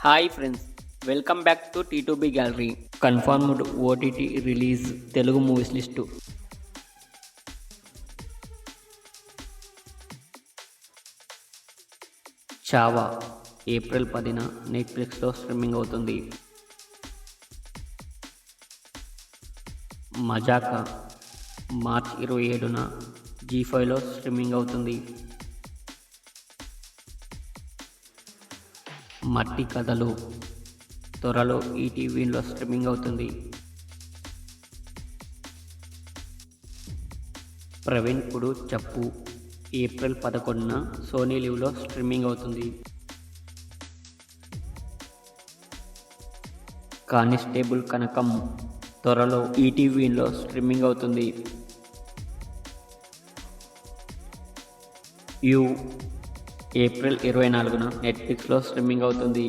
Hi friends, welcome back to T2B gallery. Confirmed OTT release Telugu movies list. Chhaava April 10న నెట్ఫ్లిక్స్లో streaming అవుతుంది. మజాకా March 27న జీ5లో streaming అవుతుంది. మట్టి కథలు త్వరలో ఈటీవీలో స్ట్రీమింగ్ అవుతుంది. ప్రవీణ్పుడు చెప్పు ఏప్రిల్ 11న సోనీ లివ్లో స్ట్రీమింగ్ అవుతుంది. కానిస్టేబుల్ కనకం త్వరలో ఈటీవీలో స్ట్రీమింగ్ అవుతుంది. యు ఏప్రిల్ 24న నెట్ఫ్లిక్స్లో స్ట్రీమింగ్ అవుతుంది.